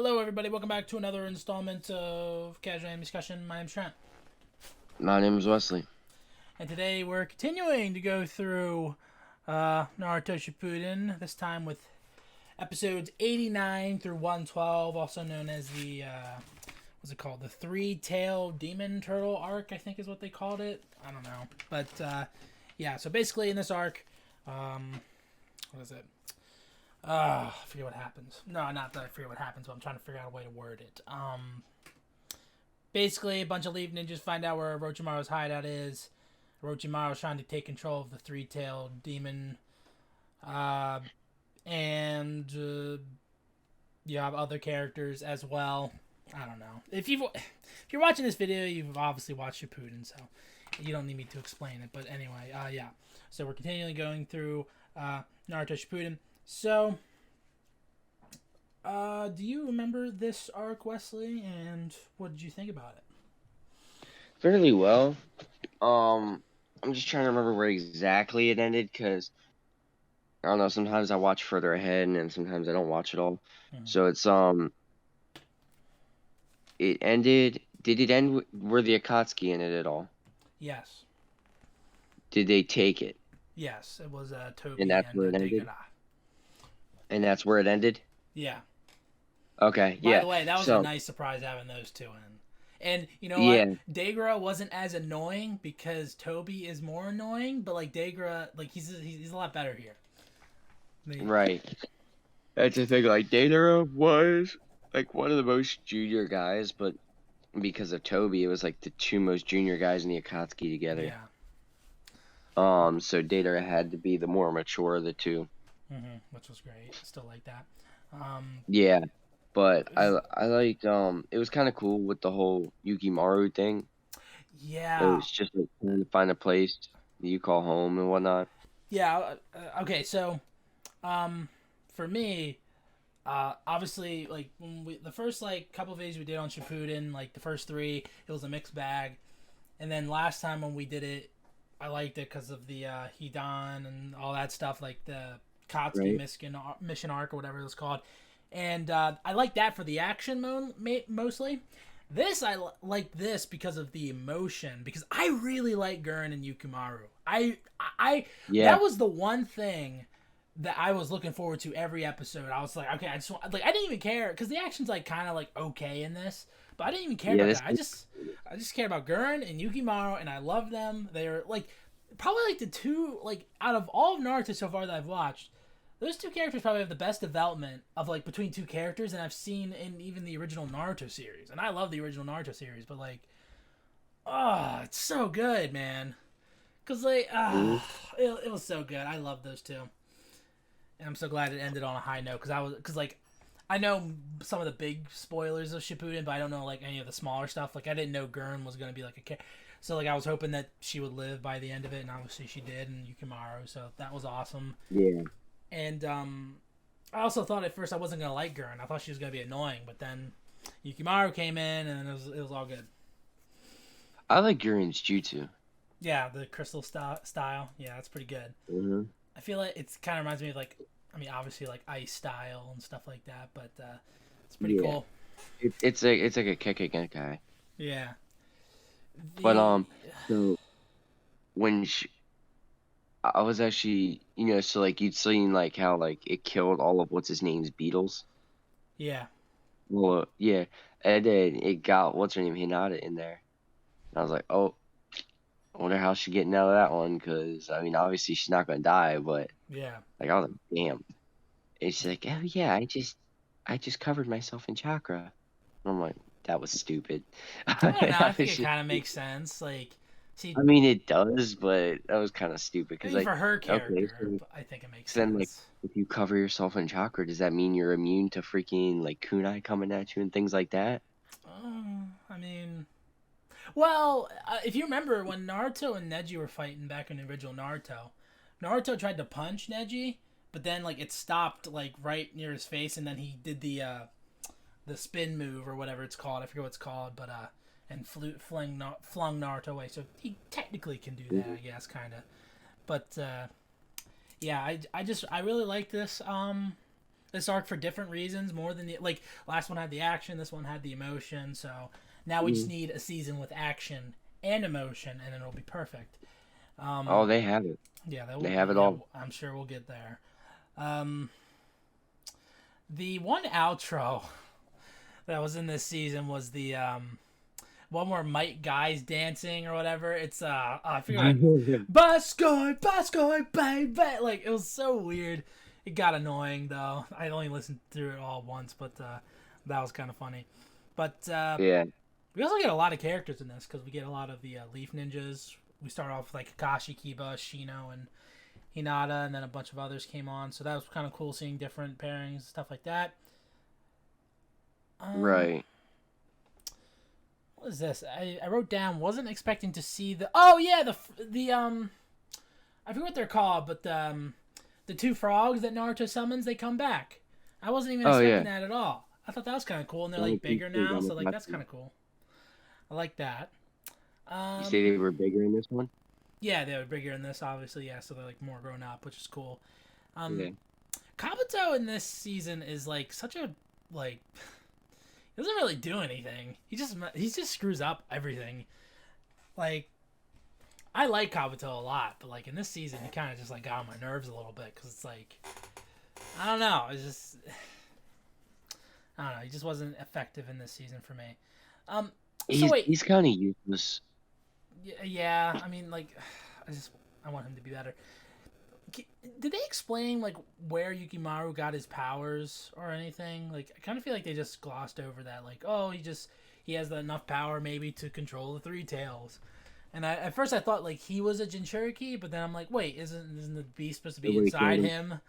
Hello, everybody. Welcome back to another installment of Casual Anime Discussion. My name's Trent, My name is Wesley. and today we're continuing to go through Naruto Shippuden. This time with episodes 89 through 112, also known as the what's it called? The Three-Tailed Demon Turtle arc, I think is what they called it. I don't know, but yeah. So basically, in this arc, what is it? I forget what happens. No, not that I forget what happens, but I'm trying to figure out a way to word it. Basically, a bunch of Leaf Ninjas find out where Orochimaru's hideout is. Orochimaru's trying to take control of the three-tailed demon. Uh, and you have other characters as well. I don't know. If you're watching this video, you've obviously watched Shippuden, so you don't need me to explain it. But anyway, yeah. So we're continually going through Naruto Shippuden. So, do you remember this arc, Wesley? And what did you think about it? Fairly well. I'm just trying to remember where exactly it ended because I don't know. Sometimes I watch further ahead, and then sometimes I don't watch at all. Mm-hmm. So it ended. Did it end where the Akatsuki ended at all? Yes. Did they take it? Yes, it was And Toby that's and where it ended. Deidara. And that's where it ended. Yeah. Okay, By yeah. the way, that was a So nice surprise having those two in. And you know what? yeah, Deidara wasn't as annoying because Toby is more annoying, but like Deidara, like he's a lot better here. right. That's the thing. Like Deidara was like one of the most junior guys, but because of Toby, it was like the two most junior guys in the Akatsuki together. Yeah. So Data had to be the more mature of the two. Which was great. Still like that. Yeah, but It was, I liked it was kind of cool with the whole Yukimaru thing. It yeah. was just like trying to find a place that you call home and whatnot. Yeah. Okay. So, for me, obviously, like when the first like couple of videos we did on Shippuden, like the first three, it was a mixed bag, and then last time when we did it, I liked it because of the Hidan and all that stuff, like the Katsuki Right. mission arc or whatever it was called, and I like that for the action mostly. This like this because of the emotion because I really like Gurren and Yukimaru. I Yeah. that was the one thing that I was looking forward to every episode. I was like, okay, I just want, like I didn't even care because the action's like kind of like okay in this, but I didn't even care Yeah. about This. that. I just cared about Gurren and Yukimaru, and I love them. They're like probably like the two like out of all of Naruto so far that I've watched. Those two characters probably have the best development of like between two characters, and I've seen in even the original Naruto series. And I love the original Naruto series, but like, oh, it's so good, man. Cause like, Mhm. it was so good. I love those two. And I'm so glad it ended on a high note because like I know some of the big spoilers of Shippuden, but I don't know like any of the smaller stuff. Like I didn't know Gurren was gonna be like so like I was hoping that she would live by the end of it, and obviously she did, and Yukimaru, so that was awesome. Yeah. And I also thought at first I wasn't gonna like Gurren. I thought she was gonna be annoying, but then Yukimaru came in, and it was all good. I like Gurren's jutsu. Yeah, the crystal style. Yeah, that's pretty good. Hmm. I feel like it's kind of reminds me of like, I mean, obviously like ice style and stuff like that, but it's pretty Yeah. cool. It's like a kick guy. Yeah. But The so when I was actually so like you'd seen like how like it killed all of what's his name's beetles. yeah. Well, yeah, and then it got what's her name Hinata in there. And I was like, oh, I wonder how she's getting out of that one because I mean, obviously she's not gonna die, but Yeah. like I was like, damn. And she's like, oh yeah, I just covered myself in chakra. And I'm like, that was stupid. I don't know. I I think was it just- kind of makes sense. Like, see, I mean, it does, but that was kind of stupid I because mean, like, for her okay, character, so, I think it makes so then like, sense. if you cover yourself in chakra, does that mean you're immune to freaking like kunai coming at you and things like that? I mean, well, if you remember when Naruto and Neji were fighting back in the original Naruto, Naruto tried to punch Neji, but then like it stopped like right near his face, and then he did the spin move or whatever it's called. I forget what it's called, but and flung Naruto away. So he technically can do that, I Mhm. guess, kind of. But yeah, I really like this this arc for different reasons more than like last one had the action, this one had the emotion. So now we just need a season with action and emotion, and then it'll be perfect. Oh, they have it. Yeah, they have it all. I'm sure we'll get there. The one outro that was in this season was the one where Mike Guy's dancing or whatever. It's I forget. Bascoy, baby. Like, it was so weird. It got annoying though. I only listened through it all once, but that was kind of funny. But Yeah. we also get a lot of characters in this because we get a lot of the Leaf Ninjas. We start off with like Kakashi, Kiba, Shino, and Hinata, and then a bunch of others came on. So that was kind of cool seeing different pairings, stuff like that. Right. What is this? I wrote down, wasn't expecting to see the... Oh, yeah, the I forget what they're called, but the two frogs that Naruto summons, they come back. I wasn't even expecting that at all. I thought that was kind of cool, and they're, like, bigger now, so, like, that's kind of cool. I like that. You say they were bigger in this one? Yeah, they were bigger in this, obviously, yeah, so they're, like, more grown up, which is cool. Kabuto in this season is, like, such a, like... He doesn't really do anything. He just screws up everything. Like, I like Kabuto a lot, but like in this season, he kind of just like got on my nerves a little bit because it's like, I don't know. It's just, I don't know. He just wasn't effective in this season for me. He's kind of useless. Yeah. I mean, like, I want him to be better. Did they explain like where Yukimaru got his powers or anything? Like, I kind of feel like they just glossed over that. Like, oh, he has enough power maybe to control the Three Tails. And at first I thought like he was a Jinchuriki, but then I'm like, wait, isn't the beast supposed to be inside him?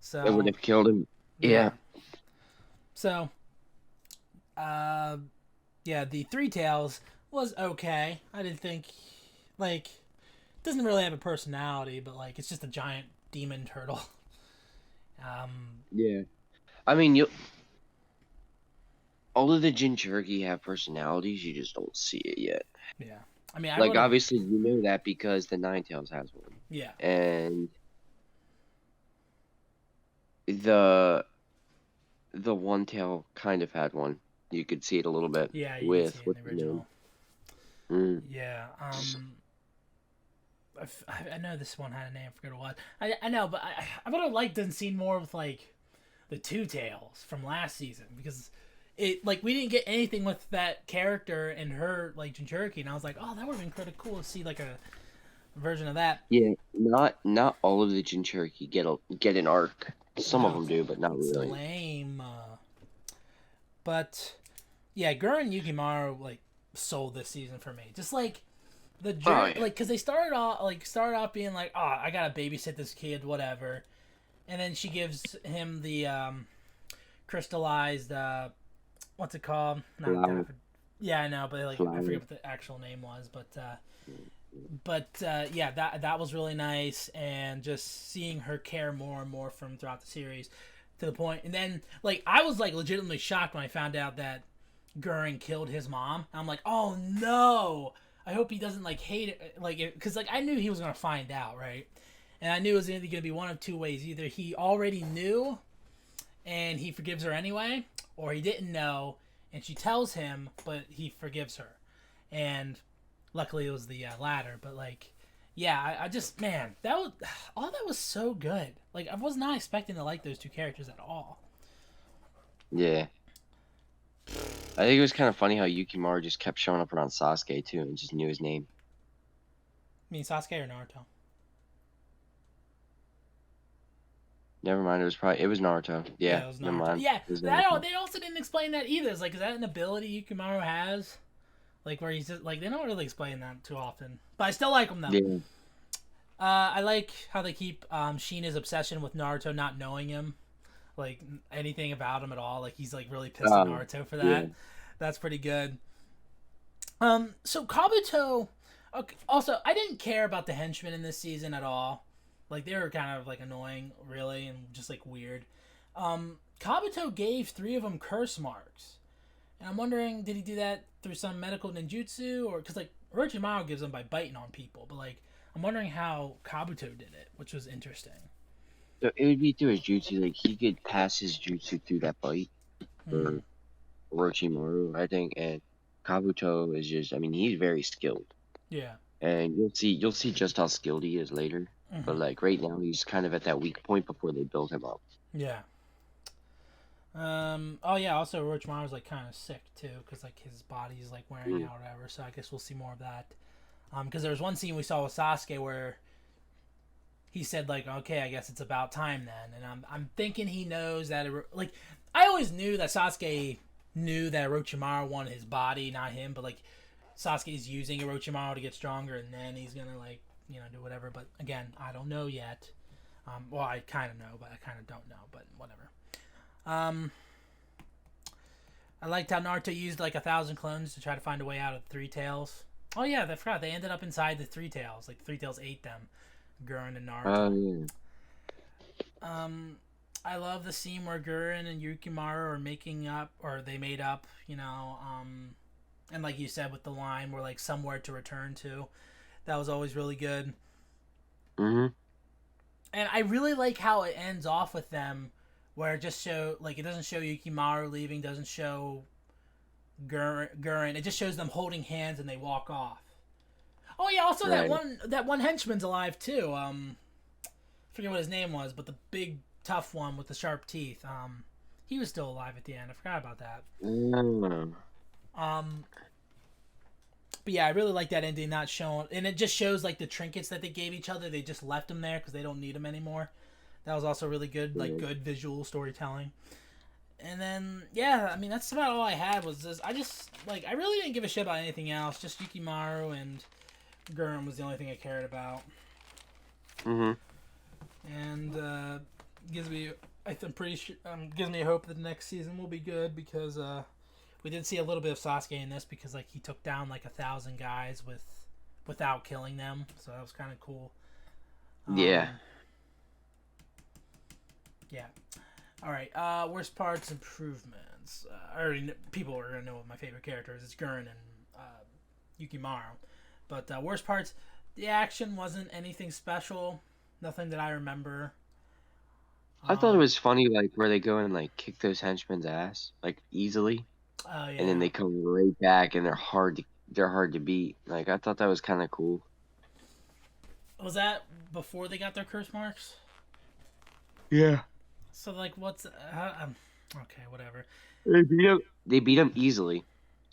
So it would have killed him. Yeah. So, yeah, the Three Tails was okay. I didn't think like. Doesn't really have a personality, but like it's just a giant demon turtle. Yeah, I mean, all of the Jinchuriki have personalities. You just don't see it yet. Yeah, I mean, like obviously you know that because the Ninetales has one. Yeah, and the One Tail kind of had one. You could see it a little bit. Yeah, you with can see it in the original. Yeah. I know this one had a name. I forget what. I know, but I would have liked to see more with like the Two Tails from last season because it like we didn't get anything with that character and her like Jinchuriki, and I was like, oh, that would have been pretty cool to see like a version of that. Yeah, not all of the Jinchuriki get an arc. Some of them do, but not really. Lame. But yeah, Gurren Yukimaru like sold this season for me. Just like. The like, because they started off being like, oh, I gotta babysit this kid, whatever, and then she gives him the crystallized, what's it called? Yeah, I know, but like I forget what the actual name was, but yeah, that was really nice, and just seeing her care more and more from throughout the series, to the point, and then like I was like legitimately shocked when I found out that Gurren killed his mom. I'm like, oh no. I hope he doesn't like hate it, like, because like I knew he was gonna find out, right? And I knew it was either gonna be one of two ways: either he already knew, and he forgives her anyway, or he didn't know, and she tells him, but he forgives her. And luckily, it was the latter. But like, yeah, I just man, that was so good. Like, I was not expecting to like those two characters at all. Yeah. I think it was kind of funny how Yukimaru just kept showing up around Sasuke too and just knew his name. You mean Sasuke or Naruto? Never mind, it was Naruto. Yeah, it was Naruto. Never mind. Yeah, they also didn't explain that either. It's like, is that an ability Yukimaru has? Like, where he's just, like, they don't really explain that too often. But I still like him, though. Yeah. I like how they keep Sheena's obsession with Naruto not knowing him. Like, anything about him at all. Like, he's, like, really pissed at Naruto for that. Yeah. That's pretty good. So, Kabuto... Okay, also, I didn't care about the henchmen in this season at all. Like, they were kind of, like, annoying, really, and just, like, weird. Kabuto gave 3 of them curse marks. And I'm wondering, did he do that through some medical ninjutsu? Or, because, like, Orochimaru gives them by biting on people. But, like, I'm wondering how Kabuto did it, which was interesting. So it would be through his jutsu. Like he could pass his jutsu through that bite Hmm. for Orochimaru, I think, and Kabuto is just. I mean, he's very skilled, Yeah. and you'll see just how skilled he is later. But Hmm. like right now, he's kind of at that weak point before they build him up. Yeah. Oh yeah. Also, Orochimaru's like kind of sick too, because like his body's like wearing Mm. out or whatever. So I guess we'll see more of that. Because there was one scene we saw with Sasuke where he said like, okay, I guess it's about time then, and I'm thinking he knows that like I always knew that Sasuke knew that Orochimaru wanted his body, not him, but like Sasuke's using Orochimaru to get stronger, and then he's gonna like do whatever. But again, I don't know yet. Well, I kind of know, but I kind of don't know. But whatever. Um, I liked how Naruto used like 1,000 clones to try to find a way out of Three Tails. Oh yeah, I forgot they ended up inside the Three Tails. Like Three Tails ate them, Gurren and Naruto. Yeah. Um, I love the scene where Gurren and Yukimaru are making up, or they made up, and like you said with the line, we're like somewhere to return to. That was always really good. Mhm. And I really like how it ends off with them, where it just show like it doesn't show Yukimaru leaving, doesn't show Gurren. It just shows them holding hands and they walk off. Oh yeah, also Right. that one henchman's alive too. Forget what his name was, but the big tough one with the sharp teeth. He was still alive at the end. I forgot about that. Mm. Um, but yeah, I really like that ending not showing, and it just shows like the trinkets that they gave each other. They just left them there because they don't need them anymore. That was also really good, like Yeah. good visual storytelling. And then yeah, I mean that's about all I had was this. I just like I really didn't give a shit about anything else. Just Yukimaru and Gurren was the only thing I cared about. Mhm. And gives me I'm pretty sure gives me hope that the next season will be good because we did see a little bit of Sasuke in this because like he took down like 1,000 guys without killing them, so that was kind of cool. Yeah. Yeah. All right. Worst parts, improvements. People are gonna know what my favorite character is. It's Gurren and Yukimaru. But worst parts, the action wasn't anything special. Nothing that I remember. I thought it Um, was funny, like where they go and like kick those henchmen's ass like easily, oh and then yeah. they come right back and they're hard to beat. Like I thought that was kind of cool. Was that before they got their curse marks? Yeah. So like, what's okay, whatever. They beat them easily,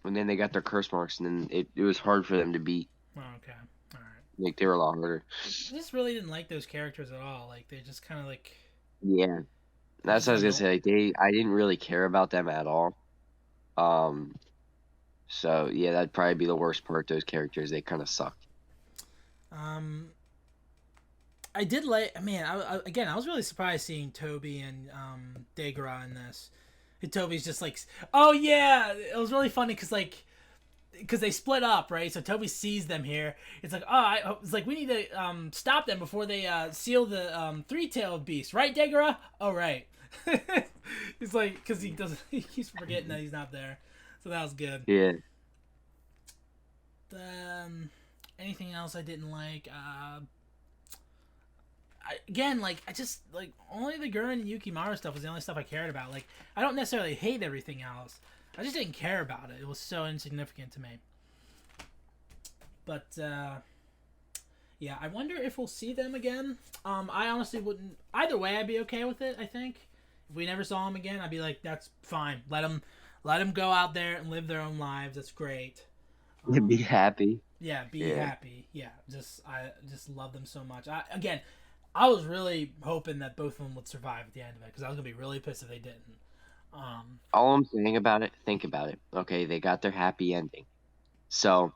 and then they got their curse marks, and then it was hard for them to beat. Oh, okay, all right. Like they were a lot harder. I just really didn't like those characters at all. Like they just kind of like Yeah, that's just what I was gonna annoying. say. Like I didn't really care about them at all. Um, so yeah, that'd probably be the worst part. Those characters, they kind of suck. Um, I did like. Man, again, I was really surprised seeing Toby and Degra in this. And Toby's just like, oh yeah, it was really funny because they split up, right? So Toby sees them here. It's like, it's like we need to stop them before they seal the three-tailed beast, right, Degra? Oh right. It's like because he doesn't, he keeps forgetting that he's not there. So that was good. Yeah. Anything else I didn't like? Again, like I just like only the Gurren and Yukimaru stuff was the only stuff I cared about. Like I don't necessarily hate everything else. I just didn't care about it. It was so insignificant to me. But yeah, I wonder if we'll see them again. I honestly wouldn't. Either way, I'd be okay with it. I think if we never saw them again, I'd be like, that's fine. Let them go out there and live their own lives. That's great. Be happy. Yeah, be Yeah. happy. Yeah, I just love them so much. I was really hoping that both of them would survive at the end of it because I was gonna be really pissed if they didn't. All I'm saying about it, think about it. Okay, they got their happy ending. So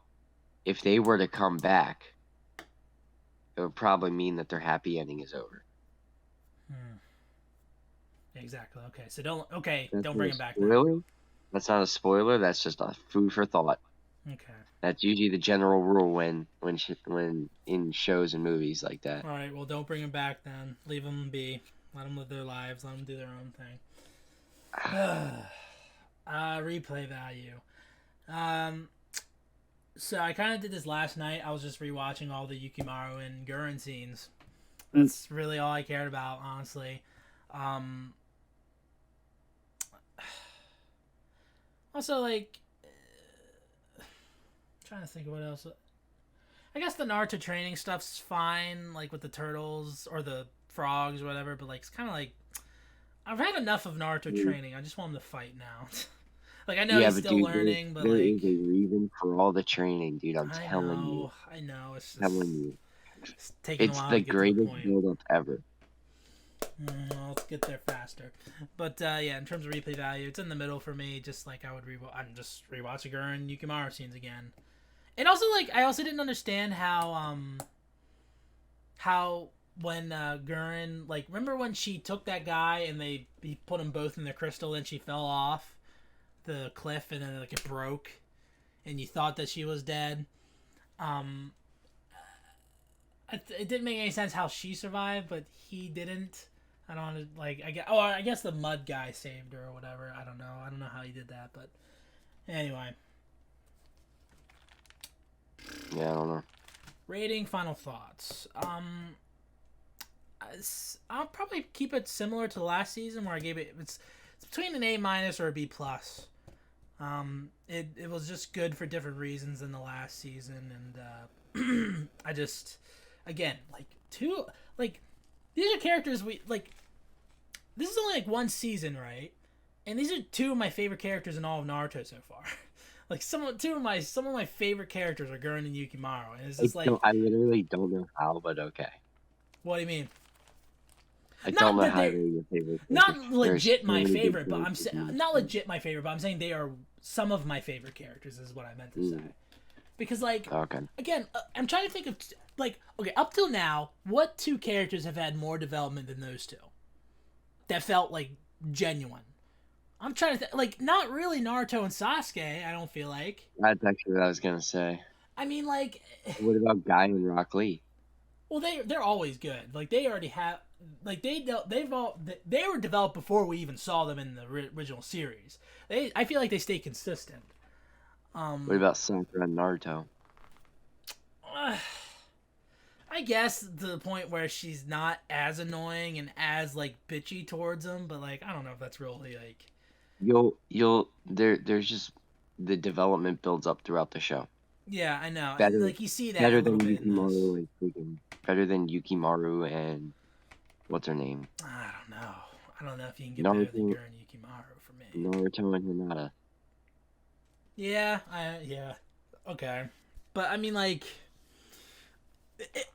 if they were to come back, it would probably mean that their happy ending is over. Hmm, exactly. Okay, so don't That's not bring a him back then. spoiler. That's not a spoiler. That's just a food for thought. Okay. That's usually the general rule when in shows and movies like that. All right. Well, don't bring him back then. Leave them be. Let them live their lives. Let them do their own thing. Replay value. So I kind of did this last night. I was just rewatching all the Yukimaru and Gurren scenes. That's really all I cared about, honestly. Um, Also, like, trying to think of what else. I guess the Naruto training stuff's fine, like with the turtles or the frogs or whatever. But like, it's kind of like I've had enough of Naruto training. I just want him to fight now. Like, I know Yeah, he's but still dude, learning, but there like, is a reason for all the training, dude. I'm I telling you, know, I know. It's just telling you, it's taking a it's while the to get to the greatest point. build up ever. Well, let's get there faster. But yeah, in terms of replay value, it's in the middle for me. Just like I'm just rewatching Gurren Yukimaru scenes again. And also, like, I also didn't understand how when Gurren, like, remember when she took that guy and he put them both in the crystal and she fell off the cliff and then like it broke and you thought that she was dead. Um, it didn't make any sense how she survived, but he didn't. I don't like. I guess the mud guy saved her or whatever. I don't know. I don't know how he did that, but anyway. Yeah, I don't know. Rating, final thoughts. I'll probably keep it similar to last season where I gave it's between an A- or a B+. It was just good for different reasons than the last season, and I just, again, these are characters this is only like one season, right? And these are two of my favorite characters in all of Naruto so far. Like some of my favorite characters are Gurren and Yukimaru, and it's just I literally don't know how, but okay. What do you mean? I don't know how they're your favorite. Not legit my so favorite, but I'm saying not legit my favorite, but I'm saying they are some of my favorite characters. Is what I meant to say. Because like, okay. Again, I'm trying to think of like, okay, up till now, what two characters have had more development than those two? That felt like genuine. I'm trying to think, like, not really Naruto and Sasuke. I don't feel like. That's actually what I was gonna say. I mean, like, what about Guy and Rock Lee? Well, they're always good. Like they already have, like they were developed before we even saw them in the original series. I feel like they stay consistent. What about Sakura and Naruto? I guess to the point where she's not as annoying and as like bitchy towards them, but like I don't know if that's really like. There's just the development builds up throughout the show. Yeah, I know. Better, like you see that better a little than bit Yukimaru and freaking better than Yukimaru and what's her name? I don't know. I don't know if you can get better than Gurren Yukimaru for me. Naruto and Hinata. Yeah, okay, but I mean, like,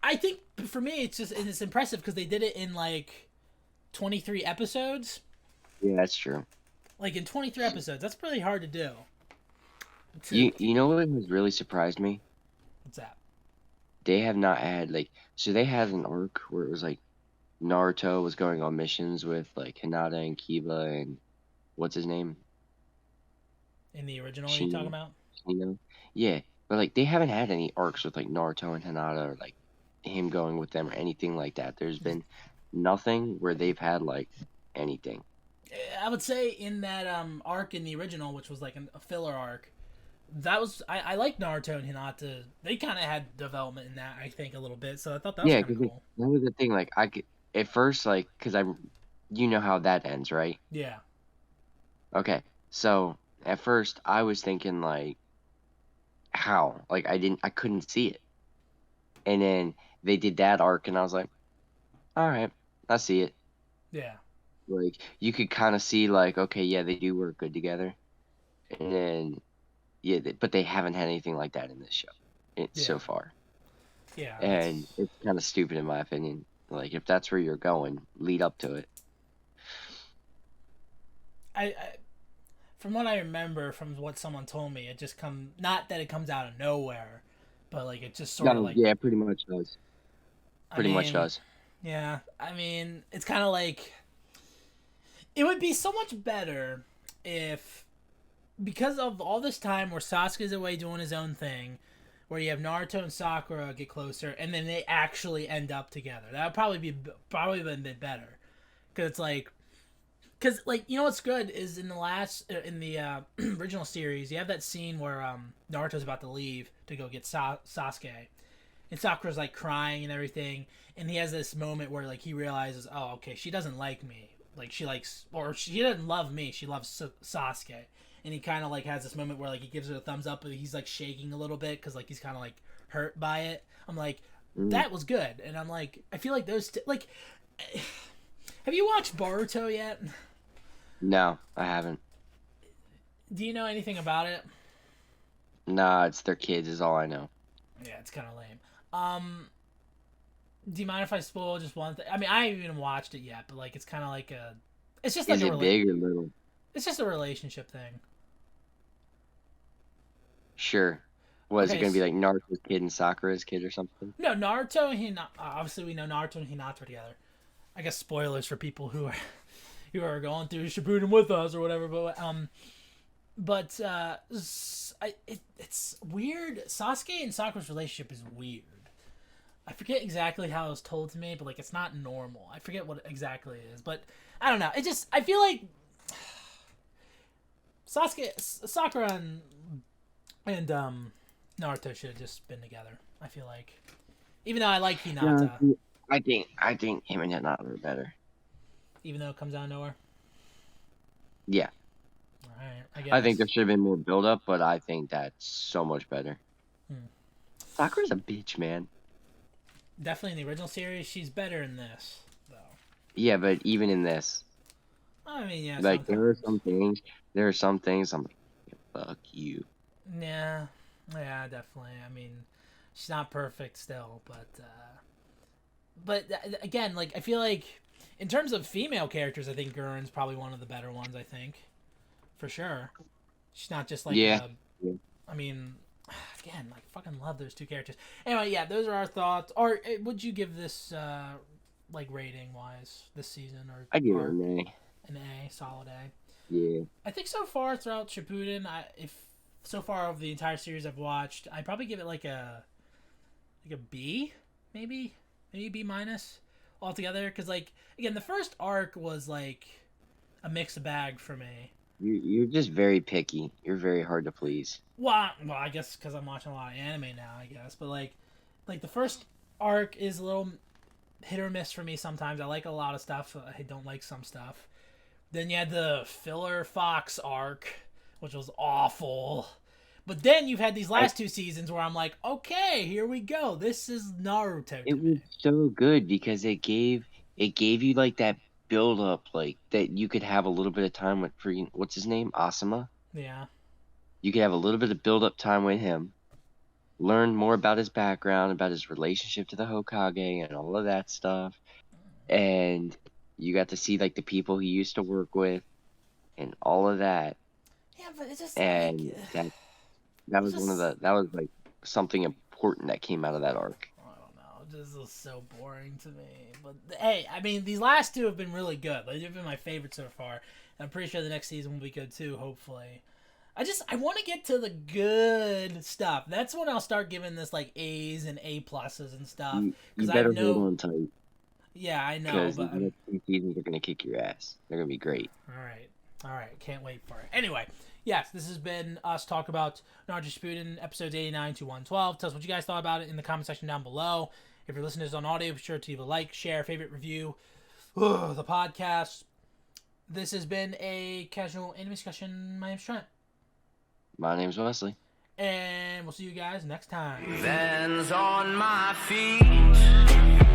I think for me it's impressive because they did it in like 23 episodes. Yeah, that's true. Like in 23 episodes, that's pretty hard to do. You know what has really surprised me? What's that? They have not had so they had an arc where it was like Naruto was going on missions with like Hinata and Kiba and what's his name? In the original, what are you talking about? Yeah, but like they haven't had any arcs with like Naruto and Hinata or like him going with them or anything like that. There's been nothing where they've had like anything. I would say in that arc in the original, which was like a filler arc, that was I like Naruto and Hinata. They kind of had development in that, I think, a little bit. So I thought that was kind of cool. That was the thing. Like I could at first because you know how that ends, right? Yeah. Okay, so at first I was thinking like, how? Like I couldn't see it, and then they did that arc, and I was like, all right, I see it. Yeah. Like you could kind of see like, okay, yeah, they do work good together, and then. Yeah, but they haven't had anything like that in this show so far. Yeah. And it's kind of stupid in my opinion. Like, if that's where you're going, lead up to it. I from what I remember from what someone told me, it just not that it comes out of nowhere, but like it just sort of like. Yeah, pretty much does. Pretty much does. Yeah, I mean, it's kind of like. It would be so much better if. Because of all this time where Sasuke's away doing his own thing, where you have Naruto and Sakura get closer, and then they actually end up together. That would probably been a bit better, because it's like, you know what's good is in the original series, you have that scene where Naruto's about to leave to go get Sasuke, and Sakura's like crying and everything, and he has this moment where like he realizes, oh, okay, she doesn't like me, like she likes, or she doesn't love me, she loves Sasuke, and he kind of like has this moment where like he gives her a thumbs up, but he's like shaking a little bit because like he's kind of like hurt by it. I'm like, that was good, and I'm like, I feel like those like, have you watched Boruto yet? No, I haven't. Do you know anything about it? Nah, it's their kids is all I know. Yeah, it's kind of lame. Do you mind if I spoil just one thing? I mean, I haven't even watched it yet, but like, it's kind of like a, it's just like is it big or little? It's just a relationship thing. Sure. Was it gonna be like Naruto's kid and Sakura's kid or something? No, Naruto and Hinata. Obviously, we know Naruto and Hinata are together. I guess spoilers for people who are going through Shippuden with us or whatever. But it's weird. Sasuke and Sakura's relationship is weird. I forget exactly how it was told to me, but like it's not normal. I forget what exactly it is, but I don't know. I feel like Sakura and Naruto should have just been together. I feel like, even though I like Hinata. Yeah, I think him and Hinata are better. Even though it comes out of nowhere. Yeah. Alright, I think there should have been more build up, but I think that's so much better. Sakura's a bitch, man. Definitely in the original series, she's better in this, though. Yeah, but even in this, I mean, yeah. Like there are some things I'm like, fuck you. Yeah, definitely. I mean, she's not perfect still, but again, like I feel like in terms of female characters, I think Gurren's probably one of the better ones. I think, for sure. She's not just like I mean, again, like fucking love those two characters. Anyway, yeah, those are our thoughts. Or would you give this like rating wise this season? Or I give it an A. An A, solid A. Yeah. I think so far throughout Shippuden, if so far of the entire series I've watched, I'd probably give it like a B, maybe B minus altogether. Because like again, the first arc was like a mixed bag for me. You're just very picky. You're very hard to please. Well, I guess because I'm watching a lot of anime now, I guess. But like the first arc is a little hit or miss for me sometimes. I like a lot of stuff. I don't like some stuff. Then you had the filler Fox arc, which was awful. But then you've had these last two seasons where I'm like, okay, here we go. This is Naruto. It was so good because it gave you like that build up, like that you could have a little bit of time with freaking what's his name, Asuma. Yeah. You could have a little bit of build up time with him, learn more about his background, about his relationship to the Hokage, and all of that stuff, and you got to see like the people he used to work with, and all of that. Yeah, but it's just and like, that was that was like something important that came out of that arc. I don't know. This is so boring to me. But hey, I mean, these last two have been really good. Like, they've been my favorite so far. And I'm pretty sure the next season will be good too, hopefully. I want to get to the good stuff. That's when I'll start giving this like A's and A pluses and stuff. You better hold on tight. Yeah, I know. Because but the next two seasons are gonna kick your ass. They're gonna be great. All right. Can't wait for it. Anyway, yes, this has been us talk about Naruto Shippuden episodes 89 to 112. Tell us what you guys thought about it in the comment section down below. If you're listening to this on audio, be sure to leave a like, share, favorite, review the podcast. This has been a casual anime discussion. My name's Trent. My name's Wesley. And we'll see you guys next time. Hands on my feet.